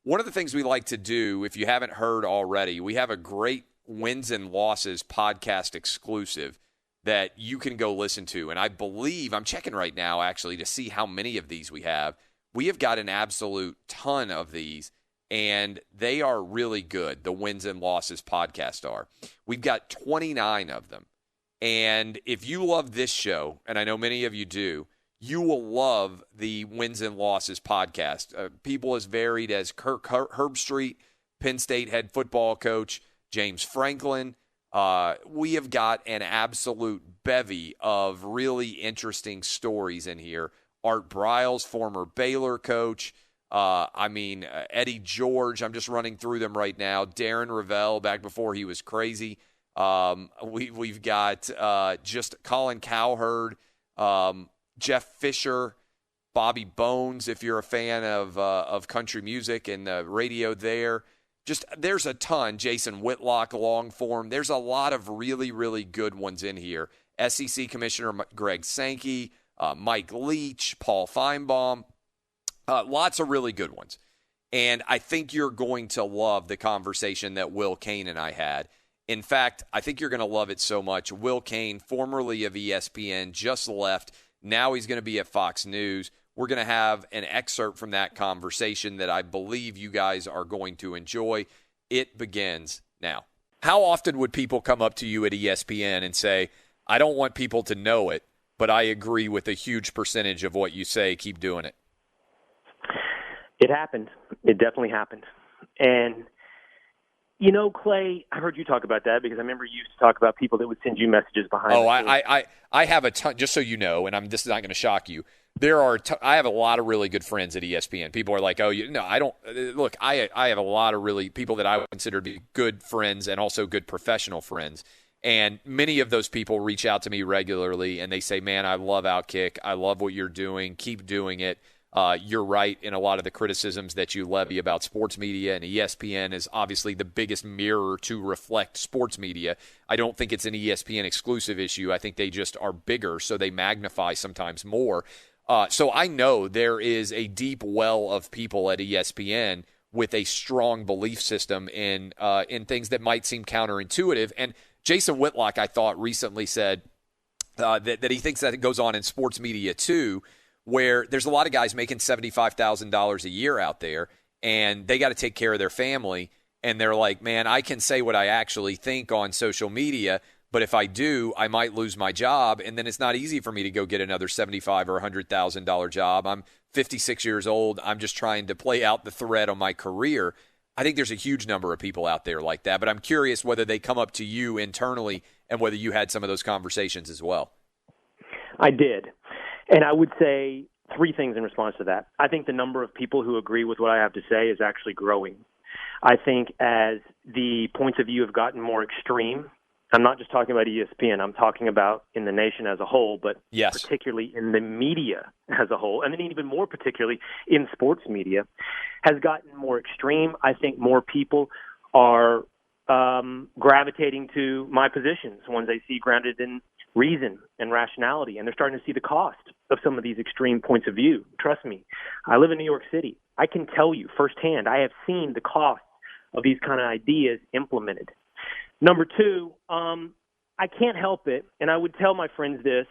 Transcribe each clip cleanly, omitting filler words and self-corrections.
one of the things we like to do, if you haven't heard already, we have a great wins and losses podcast exclusive that you can go listen to. And I believe, I'm checking right now actually to see how many of these we have. We have got an absolute ton of these, and they are really good. The wins and losses podcast are. We've got 29 of them. And if you love this show, and I know many of you do, you will love the wins and losses podcast. People as varied as Kirk Herbstreit, Penn State head football coach, James Franklin. We have got an absolute bevy of really interesting stories in here. Art Briles, former Baylor coach. Eddie George. I'm just running through them right now. Darren Ravel, back before he was crazy. We've got just Colin Cowherd, Jeff Fisher, Bobby Bones, if you're a fan of country music and the radio there. Just there's a ton. Jason Whitlock, long form. There's a lot of really, really good ones in here. SEC Commissioner Greg Sankey, Mike Leach, Paul Feinbaum. Lots of really good ones. And I think you're going to love the conversation that Will Cain and I had. In fact, I think you're going to love it so much. Will Cain, formerly of ESPN, just left. Now he's going to be at Fox News. We're going to have an excerpt from that conversation that I believe you guys are going to enjoy. It begins now. How often would people come up to you at ESPN and say, I don't want people to know it, but I agree with a huge percentage of what you say. Keep doing it. It happened. It definitely happened. And, Clay, I heard you talk about that because I remember you used to talk about people that would send you messages behind. Oh, I have a ton, just so you know, and this is not going to shock you. I have a lot of really good friends at ESPN. People are like, I don't look. I have a lot of really people that I would consider to be good friends and also good professional friends. And many of those people reach out to me regularly and they say, man, I love Outkick. I love what you're doing. Keep doing it. You're right in a lot of the criticisms that you levy about sports media, and ESPN is obviously the biggest mirror to reflect sports media. I don't think it's an ESPN exclusive issue. I think they just are bigger, so they magnify sometimes more. So I know there is a deep well of people at ESPN with a strong belief system in things that might seem counterintuitive. And Jason Whitlock, I thought, recently said that he thinks that it goes on in sports media too, where there's a lot of guys making $75,000 a year out there, and they got to take care of their family. And they're like, man, I can say what I actually think on social media, but if I do, I might lose my job, and then it's not easy for me to go get another $75,000 or $100,000 job. I'm 56 years old. I'm just trying to play out the thread on my career. I think there's a huge number of people out there like that, but I'm curious whether they come up to you internally and whether you had some of those conversations as well. I did. And I would say three things in response to that. I think the number of people who agree with what I have to say is actually growing. I think as the points of view have gotten more extreme, I'm not just talking about ESPN, I'm talking about in the nation as a whole, but yes, particularly in the media as a whole, and then even more particularly in sports media, has gotten more extreme. I think more people are gravitating to my positions, ones they see grounded in reason and rationality, and they're starting to see the cost of some of these extreme points of view. Trust me, I live in New York City. I can tell you firsthand, I have seen the cost of these kind of ideas implemented. Number two, I can't help it, and I would tell my friends this,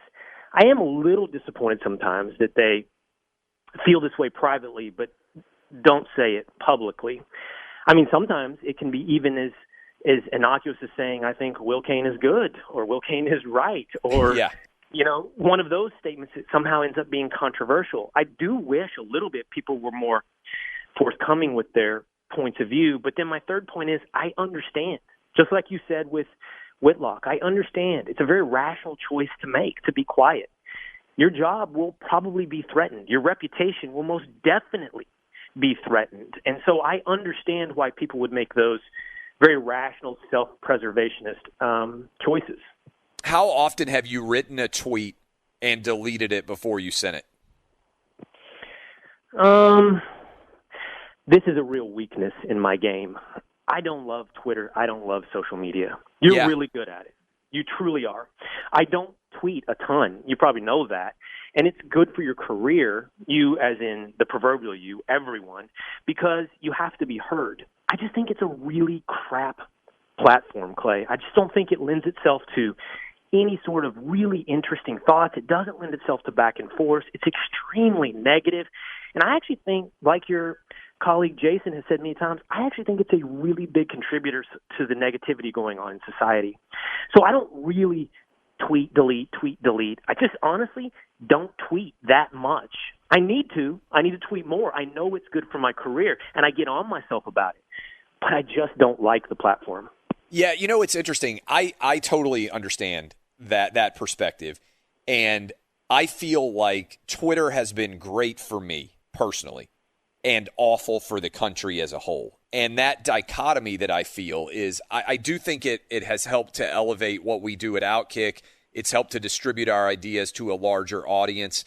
I am a little disappointed sometimes that they feel this way privately, but don't say it publicly. I mean, sometimes it can be even as innocuous as saying, I think Will Cain is good, or Will Cain is right, or, one of those statements that somehow ends up being controversial. I do wish a little bit people were more forthcoming with their points of view. But then my third point is I understand. Just like you said with Whitlock, I understand. It's a very rational choice to make, to be quiet. Your job will probably be threatened. Your reputation will most definitely be threatened. And so I understand why people would make those very rational, self-preservationist choices. How often have you written a tweet and deleted it before you sent it? This is a real weakness in my game. I don't love Twitter. I don't love social media. You're really good at it. You truly are. I don't tweet a ton. You probably know that. And it's good for your career, you as in the proverbial you, everyone, because you have to be heard. I just think it's a really crap platform, Clay. I just don't think it lends itself to any sort of really interesting thoughts. It doesn't lend itself to back and forth. It's extremely negative. And I actually think, like your colleague Jason has said many times, I actually think it's a really big contributor to the negativity going on in society. So I don't really tweet, delete. I just honestly don't tweet that much. I need to tweet more. I know it's good for my career, and I get on myself about it. But I just don't like the platform. Yeah, it's interesting. I totally understand that perspective. And I feel like Twitter has been great for me personally and awful for the country as a whole. And that dichotomy that I feel is I do think it has helped to elevate what we do at Outkick. It's helped to distribute our ideas to a larger audience.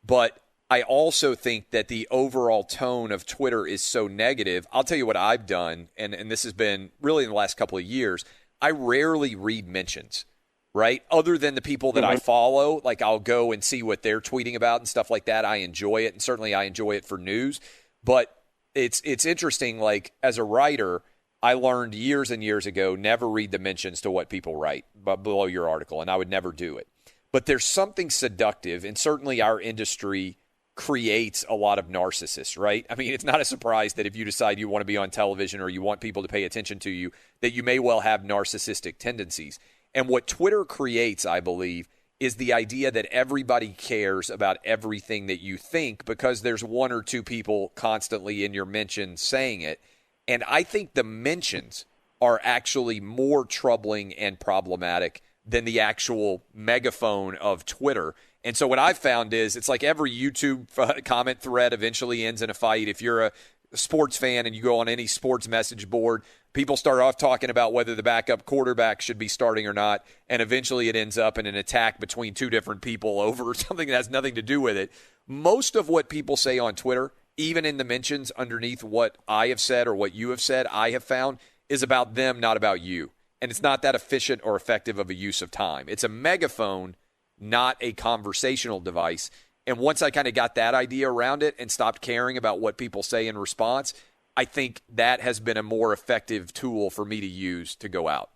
But I also think that the overall tone of Twitter is so negative. I'll tell you what I've done, and this has been really in the last couple of years. I rarely read mentions, right? Other than the people that I follow, like I'll go and see what they're tweeting about and stuff like that. I enjoy it, and certainly I enjoy it for news. But it's interesting, like as a writer, I learned years and years ago, never read the mentions to what people write below your article, and I would never do it. But there's something seductive, and certainly our industry creates a lot of narcissists, right? I mean, it's not a surprise that if you decide you want to be on television or you want people to pay attention to you, that you may well have narcissistic tendencies. And what Twitter creates, I believe, is the idea that everybody cares about everything that you think because there's one or two people constantly in your mentions saying it. And I think the mentions are actually more troubling and problematic than the actual megaphone of Twitter. And so what I've found is it's like every YouTube comment thread eventually ends in a fight. If you're a sports fan and you go on any sports message board, people start off talking about whether the backup quarterback should be starting or not, and eventually it ends up in an attack between two different people over something that has nothing to do with it. Most of what people say on Twitter, even in the mentions underneath what I have said or what you have said, I have found, is about them, not about you. And it's not that efficient or effective of a use of time. It's a megaphone, not a conversational device. And once I kind of got that idea around it and stopped caring about what people say in response, I think that has been a more effective tool for me to use to go out.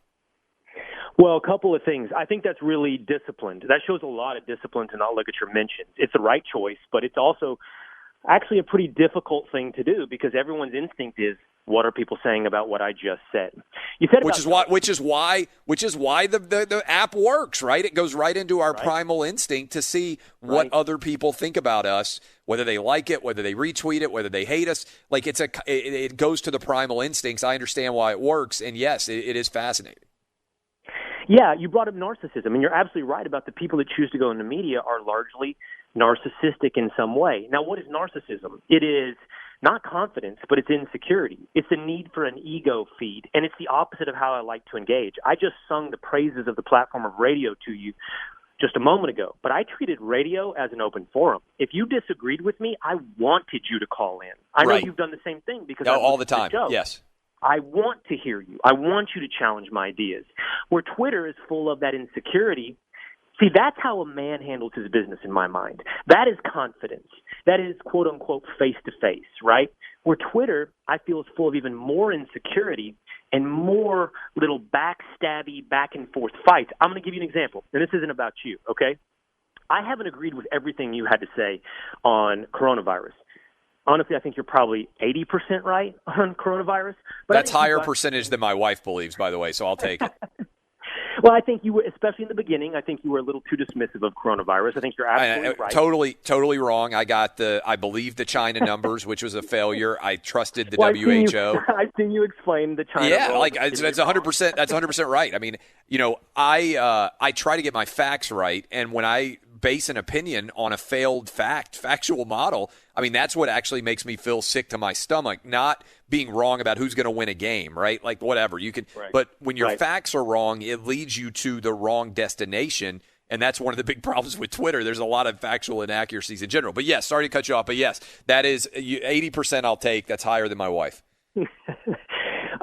Well, a couple of things. I think that's really disciplined. That shows a lot of discipline to not look at your mentions. It's the right choice, but it's also actually a pretty difficult thing to do because everyone's instinct is, what are people saying about what I just said? You said which is why the app works, right? It goes right into our primal instinct to see what other people think about us, whether they like it, whether they retweet it, whether they hate us. Like it goes to the primal instincts. I understand why it works, and yes, it is fascinating. Yeah, you brought up narcissism, and you're absolutely right about the people that choose to go into media are largely narcissistic in some way. Now, what is narcissism? It is not confidence, but it's insecurity. It's the need for an ego feed, and it's the opposite of how I like to engage. I just sung the praises of the platform of radio to you just a moment ago, but I treated radio as an open forum. If you disagreed with me, I wanted you to call in. I know you've done the same thing because all the time. Yes. I want to hear you. I want you to challenge my ideas. Where Twitter is full of that insecurity, see, that's how a man handles his business in my mind. That is confidence. That is, quote unquote, face-to-face, right? Where Twitter, I feel, is full of even more insecurity and more little backstabby, back-and-forth fights. I'm going to give you an example, and this isn't about you, okay? I haven't agreed with everything you had to say on coronavirus. Honestly, I think you're probably 80% right on coronavirus. But that's higher percentage than my wife believes, by the way, so I'll take it. Well, I think you were, especially in the beginning, I think you were a little too dismissive of coronavirus. I think you're absolutely right. Totally wrong. I believed the China numbers, which was a failure. I trusted the WHO. I've seen you explain the China. Yeah, it's 100%. That's 100% right. I mean, I try to get my facts right, and when I base an opinion on a failed factual model, I mean, that's what actually makes me feel sick to my stomach, not being wrong about who's going to win a game, right? Like, whatever. You can, but when your facts are wrong, it leads you to the wrong destination, and that's one of the big problems with Twitter. There's a lot of factual inaccuracies in general. But yes, sorry to cut you off, but yes, that is 80% I'll take. That's higher than my wife.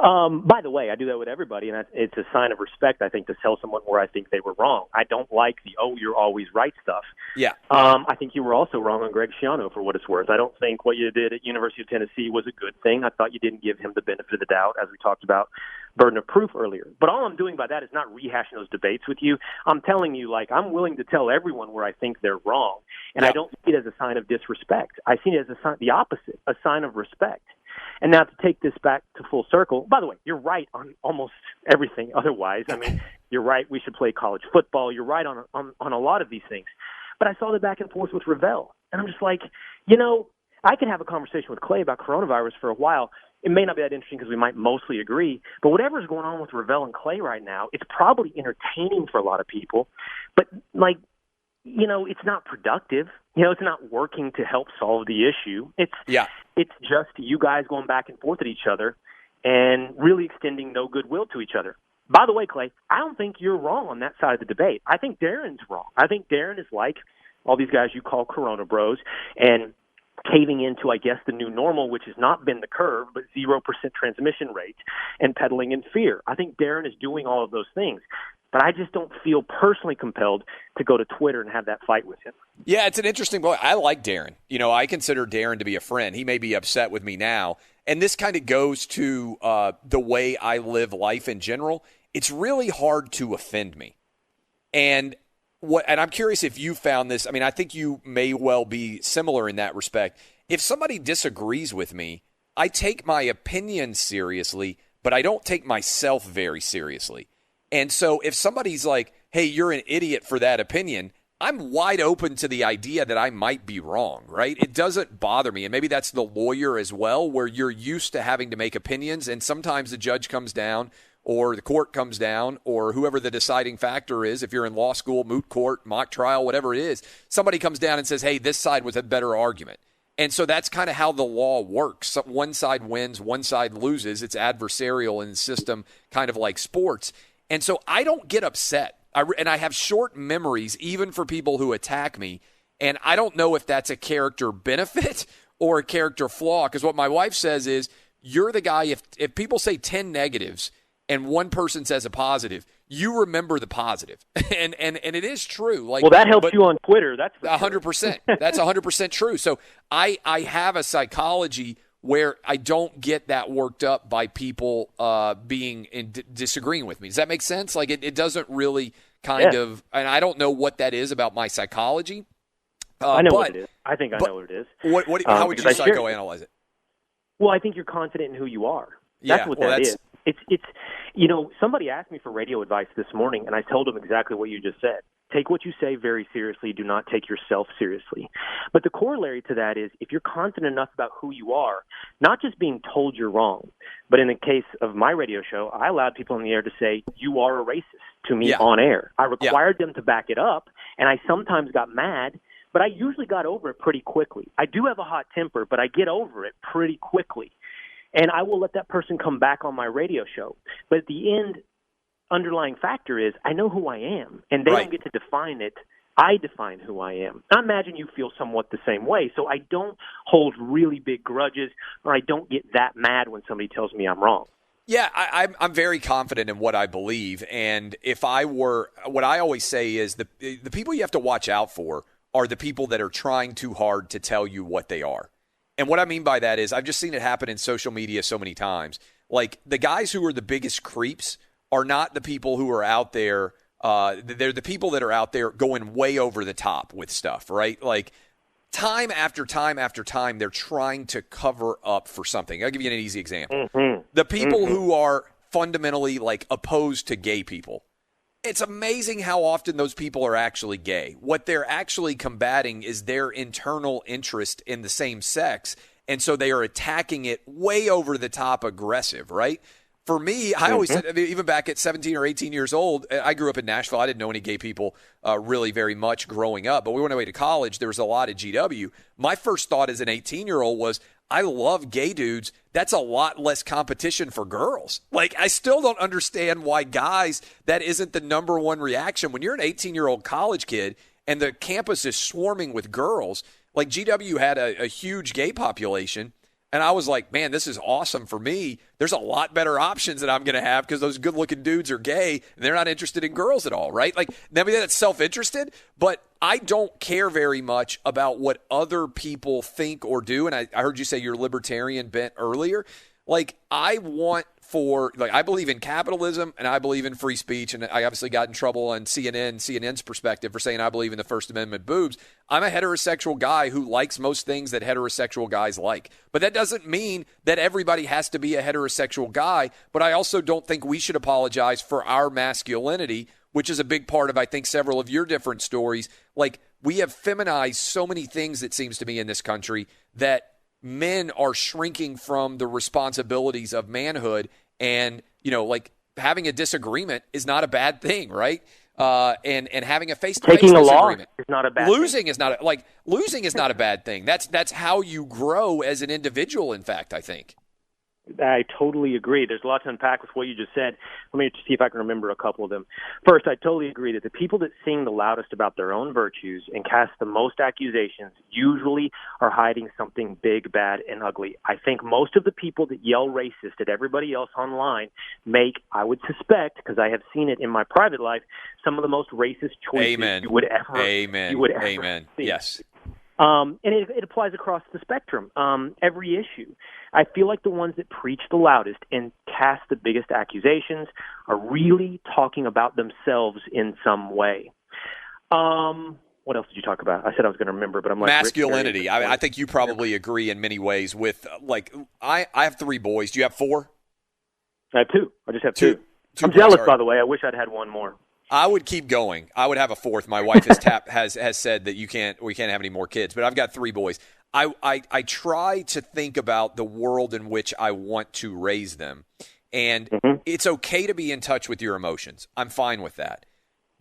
By the way, I do that with everybody, and it's a sign of respect, I think, to tell someone where I think they were wrong. I don't like the, you're always right stuff. Yeah. I think you were also wrong on Greg Schiano, for what it's worth. I don't think what you did at University of Tennessee was a good thing. I thought you didn't give him the benefit of the doubt, as we talked about burden of proof earlier. But all I'm doing by that is not rehashing those debates with you. I'm telling you, I'm willing to tell everyone where I think they're wrong, and I don't see it as a sign of disrespect. I see it as the opposite, a sign of respect. And now to take this back to full circle, by the way, you're right on almost everything otherwise. I mean, you're right, we should play college football. You're right on a lot of these things. But I saw the back and forth with Ravel, and I'm just like, I could have a conversation with Clay about coronavirus for a while. It may not be that interesting because we might mostly agree, but whatever's going on with Ravel and Clay right now, it's probably entertaining for a lot of people, but it's not productive. It's not working to help solve the issue. It's just you guys going back and forth at each other and really extending no goodwill to each other. By the way, Clay, I don't think you're wrong on that side of the debate. I think Darren's wrong. I think Darren is like all these guys you call Corona bros and caving into, I guess, the new normal, which has not been the curve, but 0% transmission rate and peddling in fear. I think Darren is doing all of those things. But I just don't feel personally compelled to go to Twitter and have that fight with him. Yeah, it's an interesting point. I like Darren. I consider Darren to be a friend. He may be upset with me now. And this kind of goes to the way I live life in general. It's really hard to offend me. And I'm curious if you found this. I mean, I think you may well be similar in that respect. If somebody disagrees with me, I take my opinion seriously, but I don't take myself very seriously. And so if somebody's like, hey, you're an idiot for that opinion, I'm wide open to the idea that I might be wrong, right? It doesn't bother me. And maybe that's the lawyer as well, where you're used to having to make opinions, and sometimes the judge comes down or the court comes down or whoever the deciding factor is. If you're in law school, moot court, mock trial, whatever it is, somebody comes down and says, hey, this side was a better argument. And so that's kind of how the law works. One side wins, one side loses. It's adversarial in the system, kind of like sports. And so I don't get upset. And I have short memories, even for people who attack me. And I don't know if that's a character benefit or a character flaw. Because what my wife says is, you're the guy, if people say 10 negatives and one person says a positive, you remember the positive. And it is true. Well, that helps you on Twitter. That's 100%. That's 100% true. So I have a psychology where I don't get that worked up by people disagreeing with me. Does that make sense? It doesn't really kind of, and I don't know what that is about my psychology. I know what it is. I think I know what it is. How would you psychoanalyze it? Well, I think you're confident in who you are. That's what that is. It's somebody asked me for radio advice this morning, and I told them exactly what you just said. Take what you say very seriously. Do not take yourself seriously. But the corollary to that is, if you're confident enough about who you are, not just being told you're wrong, but in the case of my radio show, I allowed people on the air to say, you are a racist to me on air. I required them to back it up, and I sometimes got mad, but I usually got over it pretty quickly. I do have a hot temper, but I get over it pretty quickly. And I will let that person come back on my radio show. But at the end, underlying factor is I know who I am, and they don't get to define it. I define who I am. I imagine you feel somewhat the same way, so I don't hold really big grudges, or I don't get that mad when somebody tells me I'm wrong. Yeah, I'm very confident in what I believe, and if I were, what I always say is the people you have to watch out for are the people that are trying too hard to tell you what they are. And what I mean by that is I've just seen it happen in social media so many times. Like, the guys who are the biggest creeps are not the people who are out there. They're the people that are out there going way over the top with stuff, right? Like, time after time after time, they're trying to cover up for something. I'll give you an easy example. The people who are fundamentally, opposed to gay people. It's amazing how often those people are actually gay. What they're actually combating is their internal interest in the same sex, and so they are attacking it way over the top aggressive, right? For me, I always said, even back at 17 or 18 years old, I grew up in Nashville. I didn't know any gay people really very much growing up, but we went away to college. There was a lot at GW. My first thought as an 18-year-old was, I love gay dudes. That's a lot less competition for girls. I still don't understand why guys, that isn't the number one reaction. When you're an 18-year-old college kid and the campus is swarming with girls, GW had a huge gay population. And I was like, man, this is awesome for me. There's a lot better options that I'm going to have because those good-looking dudes are gay and they're not interested in girls at all, right? Like, maybe that's self-interested, but I don't care very much about what other people think or do. And I heard you say you're libertarian bent earlier. Like, I believe in capitalism and I believe in free speech. And I obviously got in trouble on CNN's perspective for saying I believe in the First Amendment boobs. I'm a heterosexual guy who likes most things that heterosexual guys like. But that doesn't mean that everybody has to be a heterosexual guy. But I also don't think we should apologize for our masculinity, which is a big part of, I think, several of your different stories. Like, we have feminized so many things, it seems to me, in this country that men are shrinking from the responsibilities of manhood. And, like, having a disagreement is not a bad thing, right? And having a face-to-face disagreement is not a bad losing is not a bad thing. That's how you grow as an individual, in fact, I think. I totally agree. There's a lot to unpack with what you just said. Let me see if I can remember a couple of them. First, I totally agree that the people that sing the loudest about their own virtues and cast the most accusations usually are hiding something big, bad, and ugly. I think most of the people that yell racist at everybody else online make, I would suspect, because I have seen it in my private life, some of the most racist choices you would ever see. Yes. And it applies across the spectrum, every issue. I feel like the ones that preach the loudest and cast the biggest accusations are really talking about themselves in some way. What else did you talk about? I said I was going to remember, but I'm like... Masculinity. I think you probably agree in many ways with, like, I have 3 boys. Do you have 4? I have 2. I just have 2. I'm jealous, by the way. I wish I'd had one more. I would keep going. I would have a 4th. My wife has said that we can't have any more kids, but I've got 3 boys. I try to think about the world in which I want to raise them. And it's okay to be in touch with your emotions. I'm fine with that.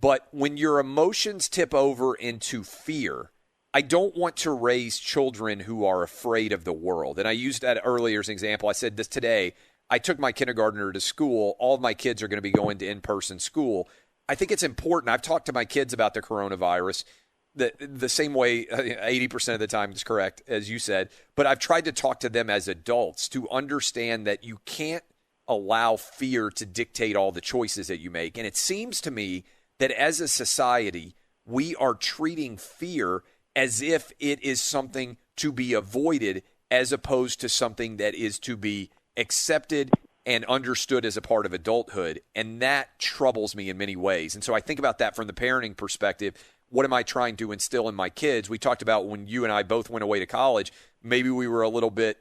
But when your emotions tip over into fear, I don't want to raise children who are afraid of the world. And I used that earlier as an example. I said this today. I took my kindergartner to school. All of my kids are going to be going to in-person school. I think it's important. I've talked to my kids about the coronavirus the same way 80% of the time is correct, as you said. But I've tried to talk to them as adults to understand that you can't allow fear to dictate all the choices that you make. And it seems to me that as a society, we are treating fear as if it is something to be avoided as opposed to something that is to be accepted and understood as a part of adulthood. And that troubles me in many ways. And so I think about that from the parenting perspective. What am I trying to instill in my kids? We talked about when you and I both went away to college, maybe we were a little bit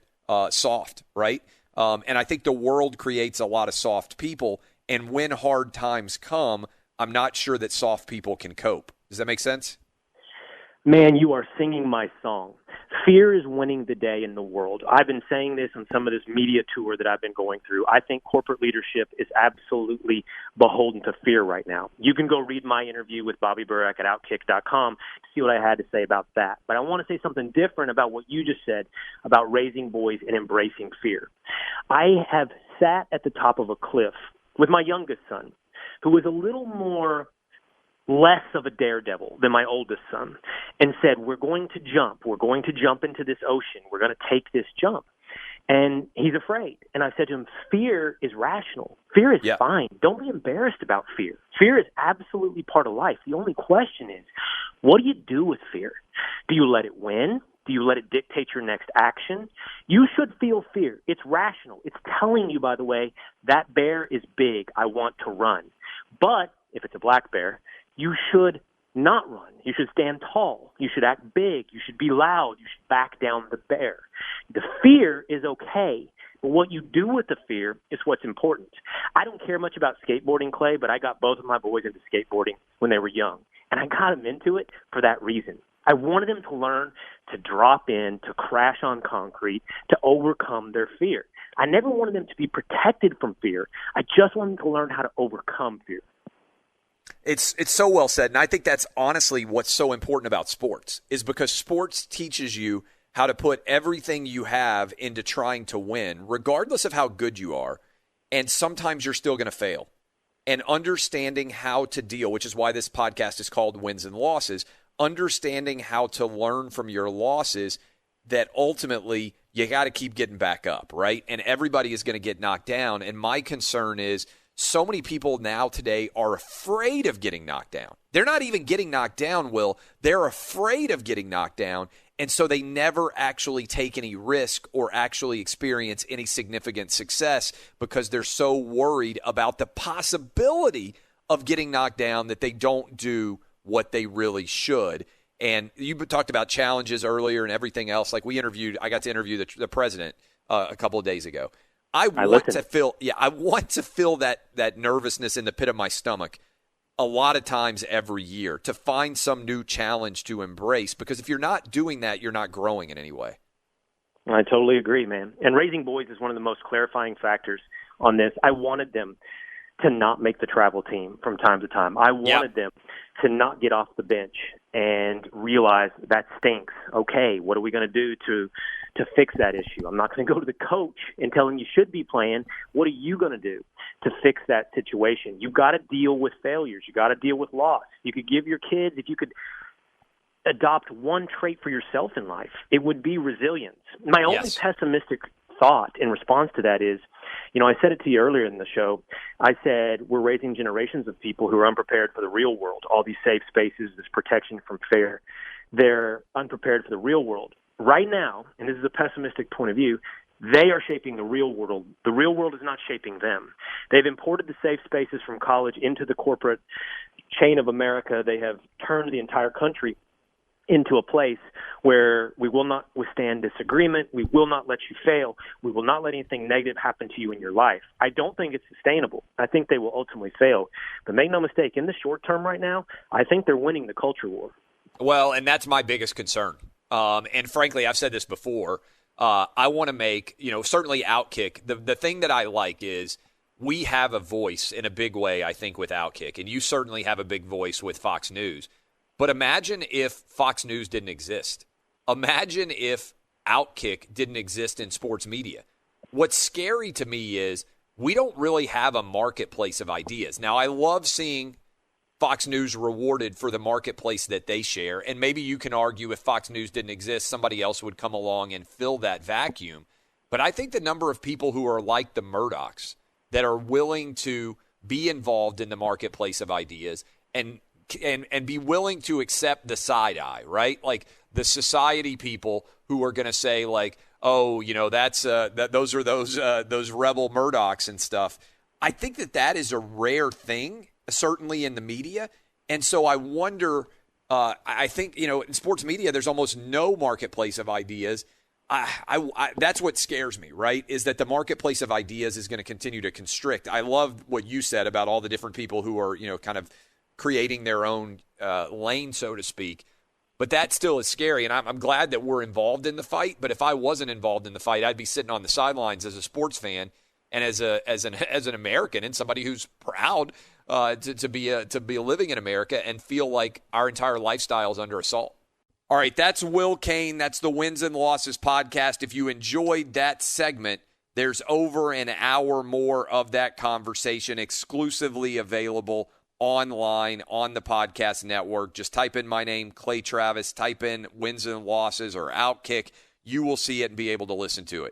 soft, right? And I think the world creates a lot of soft people. And when hard times come, I'm not sure that soft people can cope. Does that make sense? Man, you are singing my song. Fear is winning the day in the world. I've been saying this on some of this media tour that I've been going through. I think corporate leadership is absolutely beholden to fear right now. You can go read my interview with Bobby Burek at Outkick.com to see what I had to say about that. But I want to say something different about what you just said about raising boys and embracing fear. I have sat at the top of a cliff with my youngest son, who was a little less of a daredevil than my oldest son, and said, we're going to jump into this ocean. We're going to take this jump. And he's afraid. And I said to him, fear is rational. Fear is fine. Don't be embarrassed about fear. Fear is absolutely part of life. The only question is, what do you do with fear? Do you let it win? Do you let it dictate your next action? You should feel fear. It's rational. It's telling you, by the way, that bear is big. I want to run. But if it's a black bear, you should not run. You should stand tall. You should act big. You should be loud. You should back down the bear. The fear is okay, but what you do with the fear is what's important. I don't care much about skateboarding, Clay, but I got both of my boys into skateboarding when they were young, and I got them into it for that reason. I wanted them to learn to drop in, to crash on concrete, to overcome their fear. I never wanted them to be protected from fear. I just wanted them to learn how to overcome fear. It's so well said, and I think that's honestly what's so important about sports, is because sports teaches you how to put everything you have into trying to win, regardless of how good you are, and sometimes you're still going to fail. And understanding how to deal, which is why this podcast is called Wins and Losses, understanding how to learn from your losses that ultimately you got to keep getting back up, right? And everybody is going to get knocked down. And my concern is so many people now today are afraid of getting knocked down. They're not even getting knocked down, Will. They're afraid of getting knocked down. And so they never actually take any risk or actually experience any significant success because they're so worried about the possibility of getting knocked down that they don't do what they really should. And you talked about challenges earlier and everything else. Like I got to interview the president a couple of days ago. I want to feel that nervousness in the pit of my stomach a lot of times every year to find some new challenge to embrace, because if you're not doing that, you're not growing in any way. I totally agree, man. And raising boys is one of the most clarifying factors on this. I wanted them to not make the travel team from time to time. I wanted them to not get off the bench and realize that stinks. Okay, what are we going to do to fix that issue? I'm not going to go to the coach and tell him you should be playing. What are you going to do to fix that situation? You've got to deal with failures. You got to deal with loss. You could give your kids, if you could adopt one trait for yourself in life, it would be resilience. My only pessimistic thought in response to that is, I said it to you earlier in the show. I said we're raising generations of people who are unprepared for the real world, all these safe spaces, this protection from fear. They're unprepared for the real world. Right now, and this is a pessimistic point of view, they are shaping the real world. The real world is not shaping them. They've imported the safe spaces from college into the corporate chain of America. They have turned the entire country into a place where we will not withstand disagreement. We will not let you fail. We will not let anything negative happen to you in your life. I don't think it's sustainable. I think they will ultimately fail. But make no mistake, in the short term right now, I think they're winning the culture war. Well, and that's my biggest concern. And frankly, I've said this before. I want to make, certainly Outkick. The thing that I like is we have a voice in a big way, I think, with Outkick. And you certainly have a big voice with Fox News. But imagine if Fox News didn't exist. Imagine if Outkick didn't exist in sports media. What's scary to me is we don't really have a marketplace of ideas. Now, I love seeing Fox News rewarded for the marketplace that they share. And maybe you can argue if Fox News didn't exist, somebody else would come along and fill that vacuum. But I think the number of people who are like the Murdochs that are willing to be involved in the marketplace of ideas and be willing to accept the side eye, right? Like the society people who are going to say like, oh, that's those are those rebel Murdochs and stuff. I think that is a rare thing, certainly in the media. And so I wonder, I think, in sports media, there's almost no marketplace of ideas. That's what scares me, right, is that the marketplace of ideas is going to continue to constrict. I love what you said about all the different people who are, kind of creating their own lane, so to speak. But that still is scary, and I'm glad that we're involved in the fight. But if I wasn't involved in the fight, I'd be sitting on the sidelines as a sports fan and as an American and somebody who's proud to be living in America and feel like our entire lifestyle is under assault. All right, that's Will Cain. That's the Wins and Losses podcast. If you enjoyed that segment, there's over an hour more of that conversation exclusively available online on the podcast network. Just type in my name, Clay Travis, type in Wins and Losses or Outkick. You will see it and be able to listen to it.